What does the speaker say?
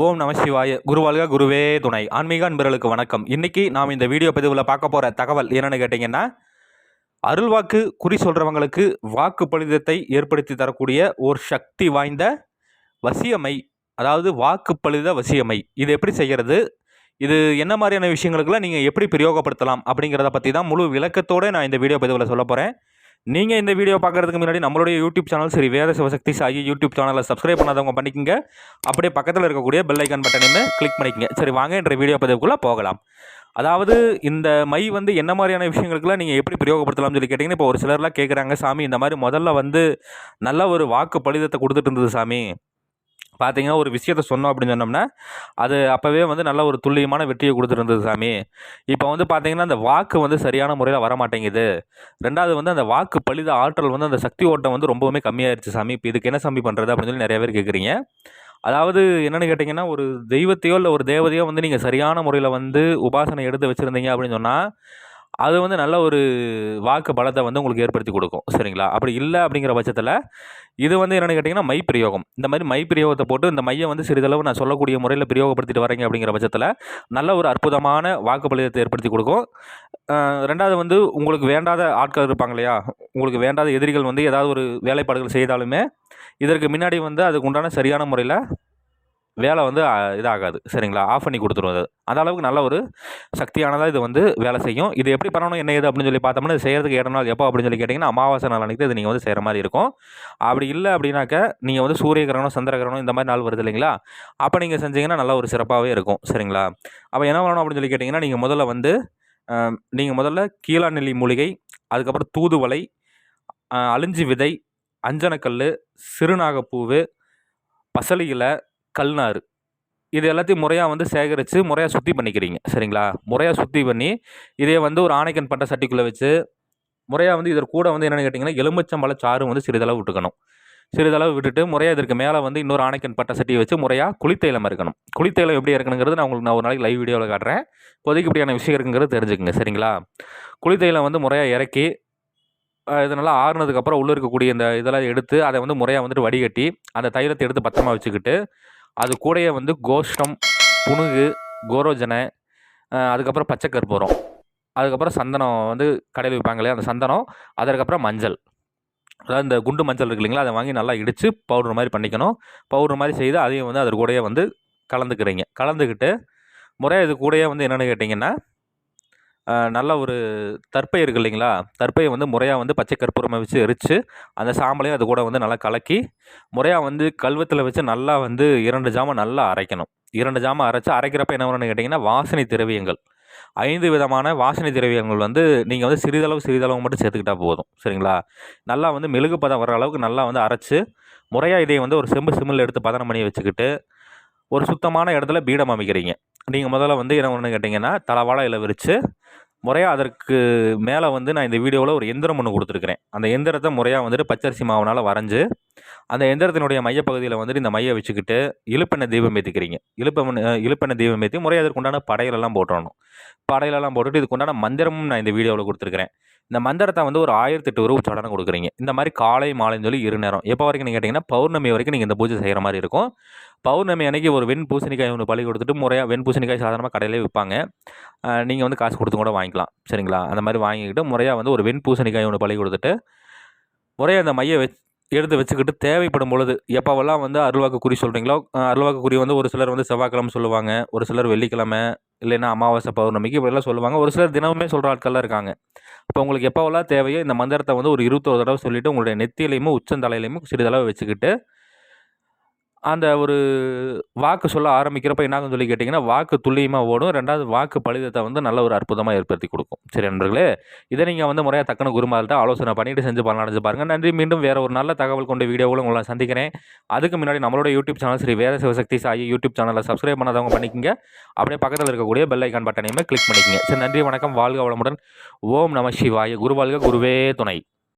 ஓம் நம சிவாய. குருவாழ்க குருவே துணை. ஆன்மீக அன்பர்களுக்கு வணக்கம். இன்னைக்கு நாம் இந்த வீடியோ பதிவில் பார்க்க போகிற தகவல் என்னென்னு கேட்டிங்கன்னா, அருள்வாக்கு குறி சொல்கிறவங்களுக்கு வாக்கு பலிதத்தை ஏற்படுத்தி தரக்கூடிய ஒரு சக்தி வாய்ந்த வசியமை, அதாவது வாக்கு பலித வசியமை. இது எப்படி செய்கிறது, இது என்ன மாதிரியான விஷயங்களுக்கெல்லாம் நீங்கள் எப்படி பிரயோகப்படுத்தலாம் அப்படிங்கிறத பற்றி தான் முழு விளக்கத்தோடு நான் இந்த வீடியோ பதிவில் சொல்ல போகிறேன். நீங்கள் இந்த வீடியோ பார்க்குறதுக்கு முன்னாடி நம்மளுடைய யூடியூப் சேனல் ஸ்ரீ வேத சிவசக்தி சாயி யூடியூப் சேனலை சப்ஸ்கிரைப் பண்ணாதவங்க பண்ணிக்கங்க. அப்படியே பக்கத்தில் இருக்கக்கூடிய பெல் ஐக்கான் பட்டனையுமே கிளிக் பண்ணிக்கங்க. சரி, வாங்க என்ற வீடியோ பதிவுக்குள்ளே போகலாம். அதாவது இந்த மை என்ன மாதிரியான விஷயங்களுக்குலாம் நீங்கள் எப்படி பிரயோகப்படுத்தலாம்னு சொல்லி கேட்டிங்கன்னா, இப்போ ஒரு சிலர்லாம் கேட்குறாங்க, சாமி இந்த மாதிரி முதல்ல நல்ல ஒரு வாக்கு பலிதத்தை கொடுத்துட்டு இருந்தது சாமி, பார்த்தீங்கன்னா ஒரு விஷயத்த சொன்னோம் அப்படின்னு சொன்னோம்னா அது அப்போவே நல்ல ஒரு துல்லியமான வெற்றியை கொடுத்துருந்தது சாமி. இப்போ பார்த்தீங்கன்னா அந்த வாக்கு சரியான முறையில் வரமாட்டேங்குது. ரெண்டாவது அந்த வாக்கு பலித ஆற்றல் அந்த சக்தி ஓட்டம் ரொம்பவுமே கம்மியாயிருச்சு சாமி. இப்போ இதுக்கு என்ன சாமி பண்ணுறது அப்படின்னு சொல்லி நிறைய பேர் கேட்குறீங்க. அதாவது என்னென்னு கேட்டிங்கன்னா, ஒரு தெய்வத்தையோ இல்லை ஒரு தேவதையோ நீங்கள் சரியான முறையில் உபாசனை எடுத்து வச்சுருந்தீங்க அப்படின்னு சொன்னால் அது நல்ல ஒரு வாக்கு பலத்தை உங்களுக்கு ஏற்படுத்தி கொடுக்கும். சரிங்களா? அப்படி இல்லை அப்படிங்கிற பட்சத்தில் இது என்னென்னு கேட்டிங்கன்னா மை பிரயோகம். இந்த மாதிரி மை பிரயோகத்தை போட்டு இந்த மையை சிறிதளவு நான் சொல்லக்கூடிய முறையில் பிரயோகப்படுத்திட்டு வரீங்க அப்படிங்கிற பட்சத்தில் நல்ல ஒரு அற்புதமான வாக்கு பலிதத்தை ஏற்படுத்தி கொடுக்கும். ரெண்டாவது உங்களுக்கு வேண்டாத ஆட்கள் இருப்பாங்க இல்லையா, உங்களுக்கு வேண்டாத எதிரிகள் ஏதாவது ஒரு வேலைப்பாடுகள் செய்தாலுமே இதற்கு முன்னாடி அதுக்கு உண்டான சரியான முறையில் வேலை இதாகாது. சரிங்களா? ஆஃப் பண்ணி கொடுத்துரும். அது அந்த அளவுக்கு நல்ல ஒரு சக்தியானதாக இது வேலை செய்யும். இது எப்படி பண்ணணும் என்ன ஏது அப்படின்னு சொல்லி பார்த்தோம்னா, இது செய்கிறதுக்கு ஏற்ற நாள் எப்போ அப்படின்னு சொல்லி கேட்டிங்கன்னா, அமாவாசை நாள் அன்றைக்கி இது நீங்கள் செய்கிற மாதிரி இருக்கும். அப்படி இல்லை அப்படின்னாக்க நீங்கள் சூரிய கிரகணம் சந்திர கிரகணம் இந்த மாதிரி நாள் வருது இல்லைங்களா, அப்போ நீங்கள் செஞ்சீங்கன்னா நல்ல ஒரு சிறப்பாகவே இருக்கும். சரிங்களா? அப்போ என்ன பண்ணணும் அப்படின்னு சொல்லி கேட்டிங்கன்னா, நீங்கள் முதல்ல கீழாநெல்லி மூலிகை, அதுக்கப்புறம் தூதுவளை, அழிஞ்சி விதை, அஞ்சனக்கல், சிறுநாகப்பூவு, பசலி இலை, கல்நாறு, இது எல்லாத்தையும் முறையாக சேகரித்து முறையாக சுத்தி பண்ணிக்கிறீங்க. சரிங்களா? முறையாக சுத்தி பண்ணி இதே ஒரு ஆணைக்கன் பட்ட சட்டிக்குள்ளே வச்சு முறையாக இதற்கு கூட என்னென்னு கேட்டிங்கன்னா, எலுமிச்சம்பழ சாறு சிறிதளவு விட்டுக்கணும். சிறிதளவு விட்டுட்டு முறையாக இதற்கு மேலே இன்னொரு ஆணைக்கன் பட்ட சட்டியை வச்சு முறையாக குளித்தைலம் இருக்கணும். குளித்தைலம் எப்படி இருக்கணுங்கிறது நான் ஒரு நாளைக்கு லைவ் வீடியோவில் காட்டுறேன். இப்போதைக்கு இப்படியான விஷயம் இருக்குங்கிறது தெரிஞ்சுக்குங்க. சரிங்களா? குளித்தைலம் முறையாக இறக்கி இது நல்லா ஆறுனதுக்கப்புறம் உள்ளே இருக்கக்கூடிய இந்த இதெல்லாம் எடுத்து அதை முறையாக வடிகட்டி அந்த தைலத்தை எடுத்து பத்திரமா வச்சுக்கிட்டு, அது கூடயே கோஷ்டம், புனுகு, கோரோஜனை, அதுக்கப்புறம் பச்சை கற்பூரம், அதுக்கப்புறம் சந்தனம் கடையில் விற்பாங்க இல்லையா, அந்த சந்தனம், அதற்கப்புறம் மஞ்சள், அதாவது இந்த குண்டு மஞ்சள் இருக்கு இல்லைங்களா, அதை வாங்கி நல்லா இடித்து பவுட்ரு மாதிரி பண்ணிக்கணும். பவுட்ரு மாதிரி செய்து அதையும் அது கூடயே கலந்துக்கிறீங்க. கலந்துக்கிட்டு முறையாக இது கூடயே என்னென்னு கேட்டிங்கன்னா, நல்ல ஒரு தர்ப்பை இருக்குது இல்லைங்களா, தர்ப்பையை முறையாக பச்சை கற்பூரமாக வச்சு எரித்து அந்த சாம்பலையும் அது கூட நல்லா கலக்கி முறையாக கல்வத்தில் வச்சு நல்லா 2 ஜாமம் நல்லா அரைக்கணும். 2 ஜாமம் அரைச்சி அரைக்கிறப்ப என்ன பண்ணணும்னு கேட்டிங்கன்னா, வாசனை திரவியங்கள் 5 விதமான வாசனை திரவியங்கள் நீங்கள் சிறிதளவு மட்டும் சேர்த்துக்கிட்டா போதும். சரிங்களா? நல்லா மெழுகு பதம் வர அளவுக்கு நல்லா அரைச்சி முறையாக இதை ஒரு செம்பு சிம்மில் எடுத்து பதனம் பண்ணி வச்சுக்கிட்டு ஒரு சுத்தமான இடத்துல பீடம் அமைக்கிறீங்க. நீங்கள் முதல்ல என்ன ஒன்று கேட்டிங்கன்னா, தலவாழை இலை விரித்து முறையாக அதற்கு மேலே நான் இந்த வீடியோவில் ஒரு எந்திரம் ஒன்று கொடுத்துருக்குறேன். அந்த எந்திரத்தை முறையாக பச்சரிசி மாவுனால் வரைஞ்சி அந்த எந்திரத்தினுடைய மையப்பகுதியில் இந்த மையை வச்சுக்கிட்டு இழுப்பெண்ணெய் தீபம் ஏற்றிக்கிறீங்க. இழுப்பெண்ணெய் தீபம் ஏற்றி முறையாக அதற்கு உண்டான படையிலெல்லாம் போட்டுறணும். படையிலெல்லாம் போட்டுட்டு இதுக்கு உண்டான மந்திரமும் நான் இந்த வீடியோவில் கொடுத்துருக்குறேன். இந்த மந்திரத்தை ஒரு 1008 உருவ சடனை கொடுக்குறீங்க. இந்த மாதிரி காலை மாலைன்னு சொல்லி 2 நேரம். எப்போ வரைக்கும் கேட்டிங்கன்னா, பௌர்ணமி வரைக்கும் நீங்கள் இந்த பூஜை செய்கிற மாதிரி இருக்கும். பௌர்ணமி அன்றைக்கி ஒரு வெண் பூசணிக்காய் ஒன்று பழி கொடுத்துட்டு முறையாக வெண் பூசணிக்காய் சாதாரணமாக கடையிலே விற்பாங்க. நீங்கள் காசு கொடுத்து கூட வாங்கிக்கலாம். சரிங்களா? அந்த மாதிரி வாங்கிக்கிட்டு முறையாக ஒரு வெண் பூசணிக்காய் ஒன்று பழி கொடுத்துட்டு முறையாக அந்த மையை எடுத்து வச்சுக்கிட்டு தேவைப்படும் பொழுது எப்போவெல்லாம் அருள்வாக்கு குறி சொல்கிறீங்களோ, அருள்வாக்கு குறி ஒரு சிலர் செவ்வாய்க்கிழமை சொல்லுவாங்க, ஒரு சிலர் வெள்ளிக்கிழமை, இல்லைன்னா அமாவாசை பௌர்ணமிக்கு இப்படிலாம் சொல்லுவாங்க. ஒரு சிலர் தினமுமே சொல்கிற ஆட்கள்லாம் இருக்காங்க. இப்போ உங்களுக்கு எப்போவெல்லாம் தேவையோ இந்த மந்திரத்தை ஒரு 21 தடவை சொல்லிவிட்டு உங்களுடைய நெத்தியிலையும் உச்சந்தலையிலையும் சிறிதளவு வச்சுக்கிட்டு அந்த ஒரு வாக்கு சொல்ல ஆரம்பிக்கிறப்ப என்னாகுன்னு சொல்லி கேட்டிங்கன்னா, வாக்கு துல்லியமாக ஓடும். ரெண்டாவது வாக்கு பலிதத்தை நல்ல ஒரு அற்புதமாக ஏற்படுத்தி கொடுக்கும். சரி நண்பர்களே, இதை நீங்கள் முறையாக தக்கன குருமார்கிட்ட ஆலோசனை பண்ணிவிட்டு செஞ்சு பலனடைஞ்சு பாருங்கள். நன்றி. மீண்டும் வேறு ஒரு நல்ல தகவல் கொண்ட வீடியோவில் உங்களை சந்திக்கிறேன். அதுக்கு முன்னாடி நம்மளோட யூடியூப் சேனல் ஸ்ரீ வேத சிவசக்தி சாயி யூடியூப் சேனலை சப்ஸ்கிரைப் பண்ணாதவங்க பண்ணிக்கங்க. அப்படியே பக்கத்தில் இருக்கக்கூடிய பெல் ஐக்கான் பட்டனையுமே கிளிக் பண்ணிக்கங்க. சரி, நன்றி, வணக்கம், வாழ்க வளமுடன். ஓம் நம சிவாய. குருவாழ்க குருவே துணை.